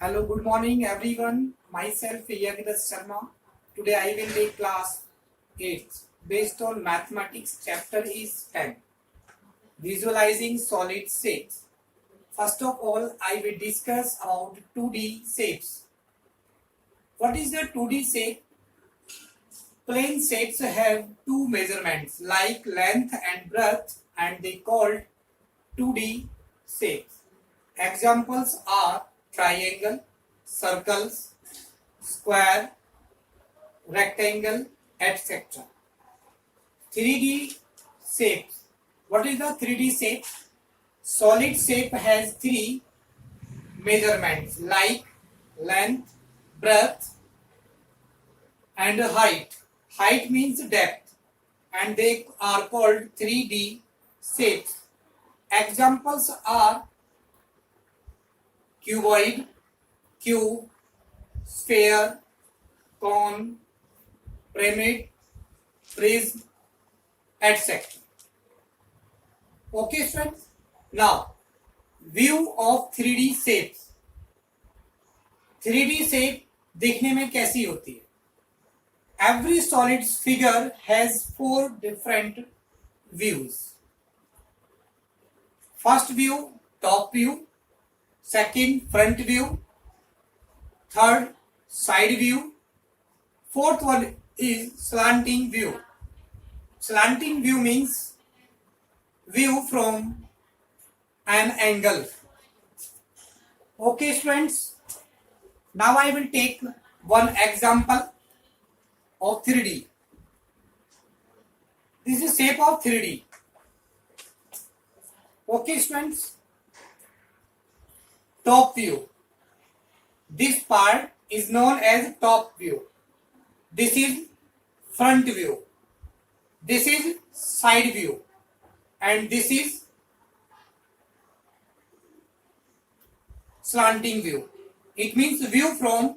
Hello, good morning everyone. Myself Yagidas Sharma. Today I will take class 8 based on mathematics. Chapter is 10. Visualizing solid shapes. First of all, I will discuss about 2D shapes. What is the 2D shape? Plane shapes have two measurements like length and breadth and they called 2D shapes. Examples are triangle, circles, square, rectangle, etc. 3D shapes. What is the 3D shape? Solid shape has three measurements like length, breadth, and height. Height means depth, and they are called 3D shapes. Examples are cuboid, cube, sphere, cone, pyramid, prism, etc. Okay, friends. Now, view of 3D shapes. 3D shape देखने में कैसी होती है? Every solid figure has four different views. First view, top view. Second, front view. Third, side view. Fourth one is slanting view. Slanting view means view from an angle. Okay, students. Now I will take one example of 3D. This is shape of 3D. Okay, students. Top view. This part is known as top view. This is front view. This is side view. And this is slanting view. It means view from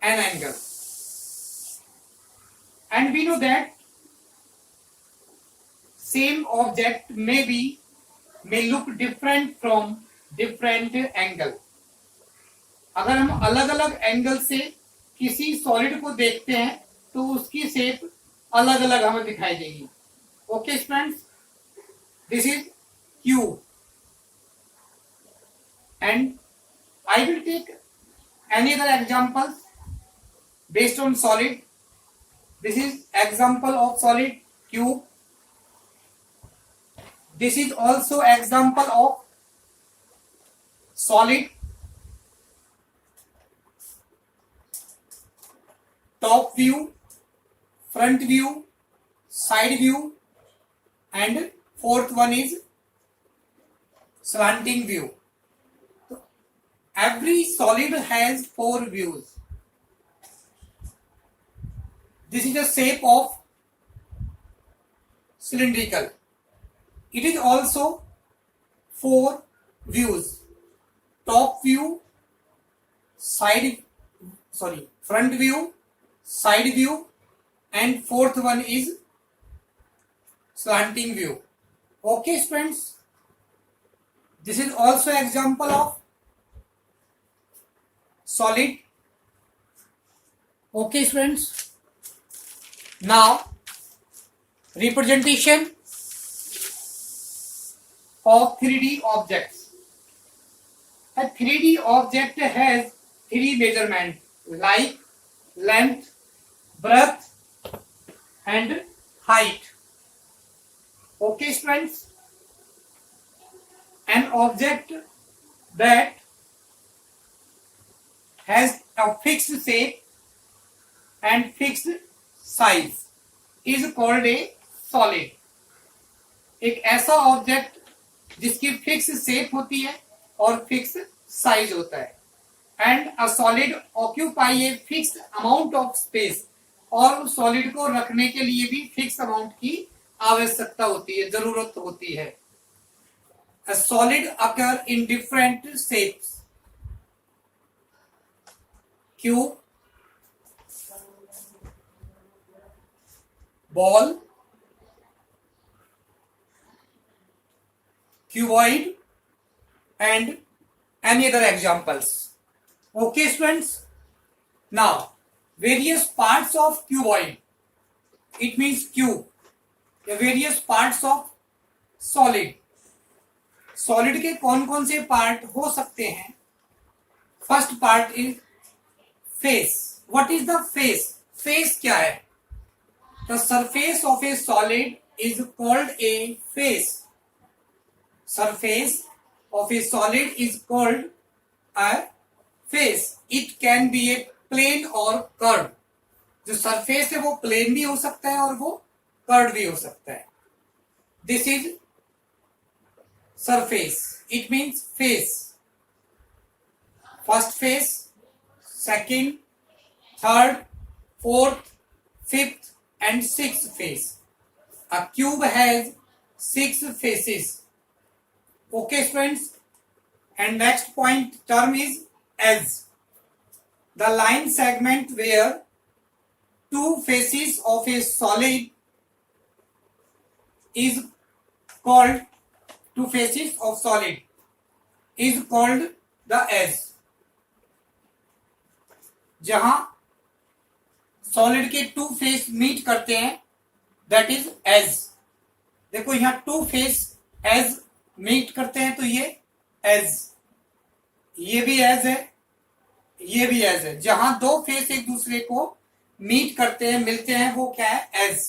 an angle. And we know that same object may look different from different angle. अगर हम अलग अलग angle से किसी solid को देखते हैं तो उसकी शेप अलग अलग हमें दिखाई देगी. Okay friends, this is cube and I will take any other examples based on solid. This is example of solid cube. This is also example of solid top view, front view, side view, and fourth one is slanting view. Every solid has four views. This is the shape of cylindrical. It is also four views. Top view, front view, side view, and fourth one is slanting view. Okay, friends. This is also example of solid. Okay, friends. Now, representation of 3D objects. A 3D object has three measurements like length, breadth, and height. Okay, friends. An object that has a fixed shape and fixed size is called a solid. एक ऐसा object जिसकी fix shape होती है और fix size होता है. And a solid occupy a fix amount of space. और उस सॉलिड को रखने के लिए भी फिक्स अमाउंट की आवश्यकता होती है, जरूरत होती है. A solid occur in different shapes. Cube, ball, cuboid, and any other examples. Okay students, now various parts of cuboid, it means cube, the various parts of solid. Solid के कौन कौन से पार्ट हो सकते हैं? First part is face. What is the face? Face क्या है? The surface of a solid is called a face. Surface of a solid is called a face. It can be a plane और curve. जो surface है वो plane भी हो सकता है और वो कर्व भी हो सकता है. This is surface. It means face. First face, second, third, fourth, fifth and sixth face. A cube has 6 faces. Okay friends, and next point term is edge. The line segment where two faces of a solid is called two faces of solid is called the edge. जहां solid के to face meet करते हैं that is as. देखो यहां to face as meet करते हैं तो ये एज, ये भी एज है, ये भी एज है. जहां दो फेस एक दूसरे को मीट करते हैं, मिलते हैं, वो क्या है? Edge.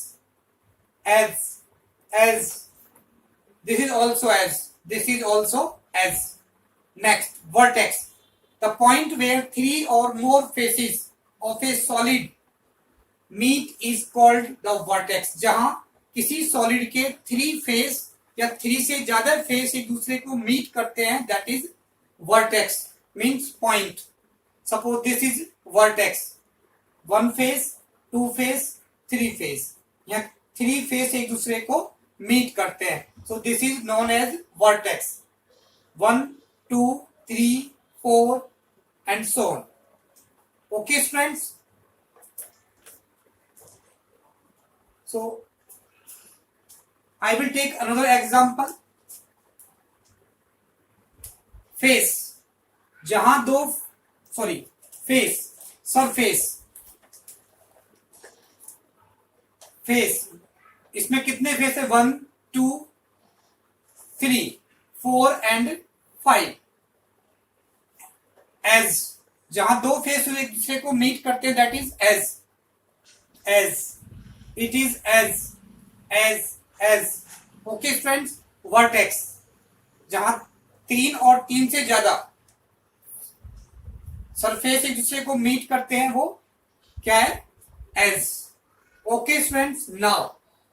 Edge, edge. This is also as. This is also as. Next, vertex. The point where 3 or more faces of a solid meet is called the vertex. जहां किसी solid के 3 फेस या 3 से ज्यादा फेस एक दूसरे को मीट करते हैं, that is vertex. Means point. Suppose this is vertex. 1 face, 2 face, 3 face. या 3 फेस एक दूसरे को मीट करते हैं. So this is known as vertex. 1, 2, 3, 4 and so on. Okay friends. So I will take another example. Face. जहां दो face, surface. Face, इसमें कितने फेस है? 1, 2, 3, 4 एंड 5. एज, जहां दो फेस एक दूसरे को मीट करते हैं that is edge. Edge, it is edge, edge, edge. Okay friends. Vertex, जहां 3 और 3 से ज्यादा सरफेस एक दूसरे को मीट करते हैं वो क्या है? Edge. Okay friends. Now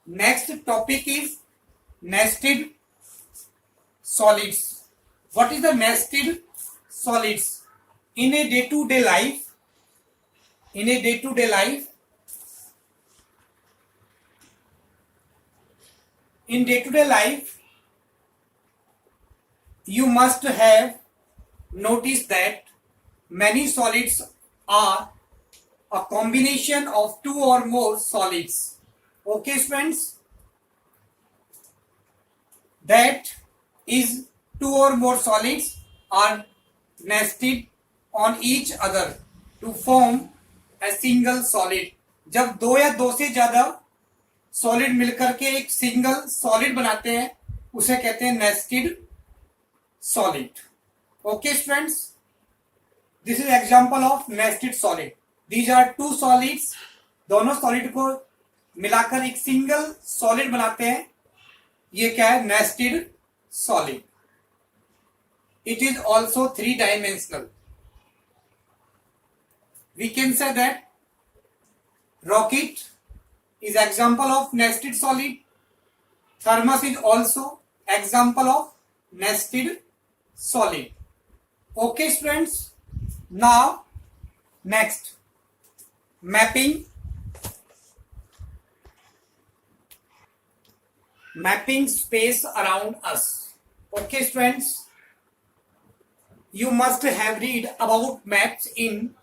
next topic is nested solids. What is the nested solids? In a day-to-day life, in a day-to-day life, in day-to-day life, you must have noticed that many solids are a combination of 2 or more solids. Okay, friends. That is 2 or more solids are nested on each other to form a single solid. जब 2 या 2 से ज्यादा solid मिलकर के एक single solid बनाते हैं उसे कहते हैं nested solid. Okay friends, this is example of nested solid. These are 2 solids. दोनों सॉलिड को मिलाकर एक सिंगल सॉलिड बनाते हैं. ये क्या है? Nested solid. It is also 3 dimensional. We can say that rocket is example of nested solid. Thermos is also example of nested solid. Okay students, now next, mapping space around us. Okay students, you must have read about maps in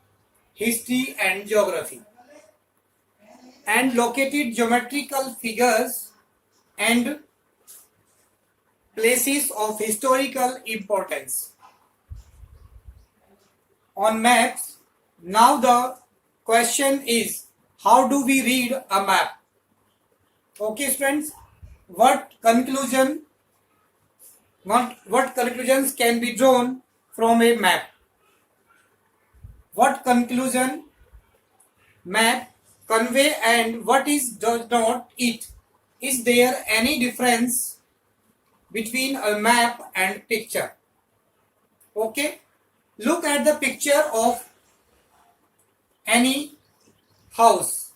history and geography and located geometrical figures and places of historical importance. on maps. Now the question is, how do we read a map? Okay students, what conclusions can be drawn from a map? What conclusion map convey and what is does not it? Is there any difference between a map and picture? Okay, look at the picture of any house.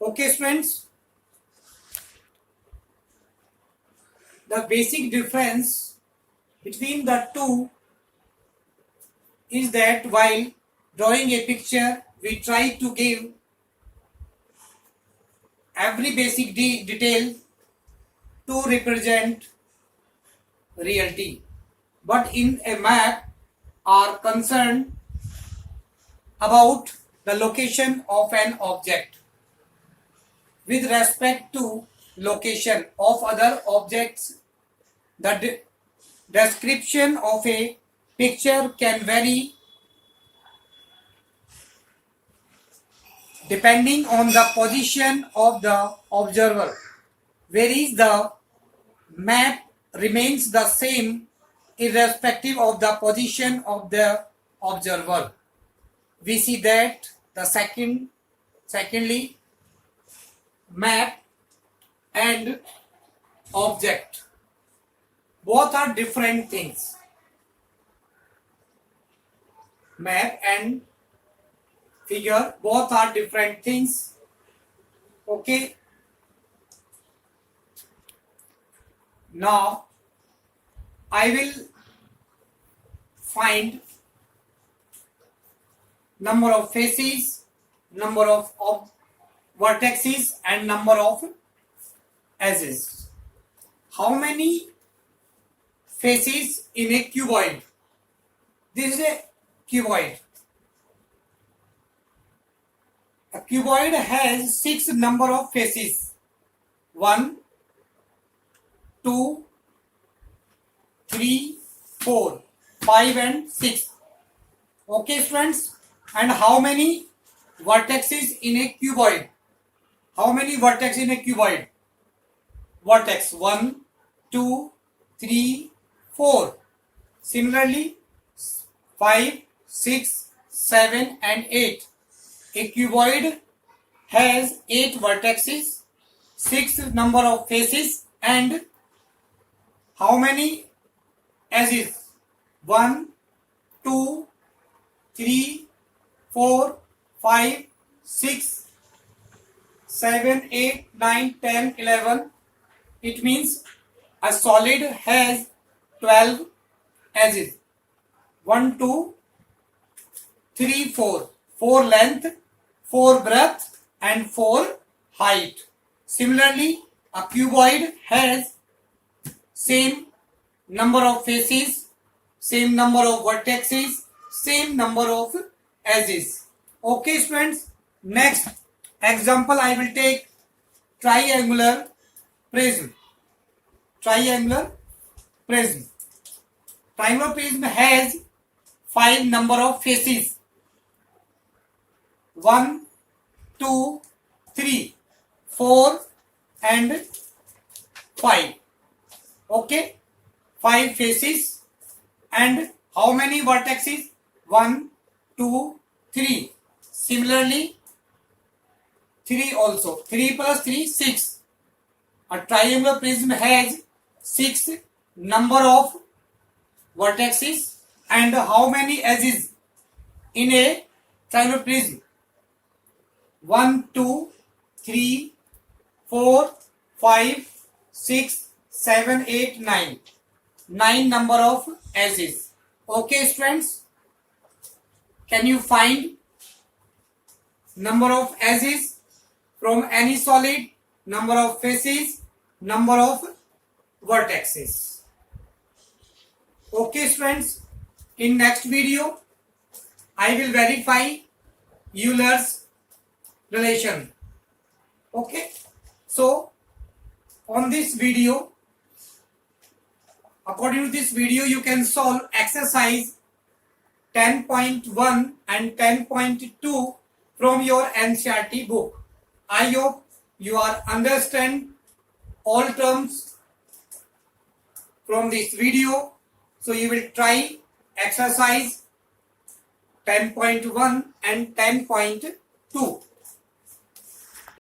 Okay friends, the basic difference between the two is that while drawing a picture we try to give every basic detail to represent reality, but in a map are concerned about the location of an object with respect to location of other objects. The description of a picture can vary depending on the position of the observer, whereas the map remains the same irrespective of the position of the observer. We see that the secondly, map and object both are different things. Map and figure both are different things. Okay, now I will find number of faces, number of vertices and number of edges. How many faces in a cuboid? This is a cuboid. A cuboid has 6 number of faces. 1, 2, 3, 4, 5 and 6. Okay friends, and how many vertices in a cuboid? How many vertex in a cuboid? Vertex 1, 2, 3, 4. Similarly 5, 6, 7 and 8. A cuboid has 8 vertices, 6 number of faces and how many edges? 1, 2, 3, 4, 5, 6, 7, 8, 9, 10, 11. It means a solid has 12 edges. 1, 2, 3, 4. 4 length, 4 breadth and 4 height. Similarly, a cuboid has same number of faces, same number of vertices, same number of edges. Okay students, next example I will take triangular prism. Triangular prism. Triangular prism has 5 number of faces. 1, 2, 3, 4 and 5. Okay, 5 faces and how many vertices? 1, 2, 3. Similarly 3 also. 3 plus 3, 6. A triangular prism has 6 number of vertices and how many edges in a triangular prism? 1, 2, 3, 4, 5, 6, 7, 8, 9. 9 number of edges. Okay students, can you find number of edges from any solid, number of faces, number of vertices? Okay students, in next video I will verify Euler's relation. Okay, so on this video, according to this video, you can solve exercise 10.1 and 10.2 from your NCERT book. I hope you are understand all terms from this video. So you will try exercise 10.1 and 10.2.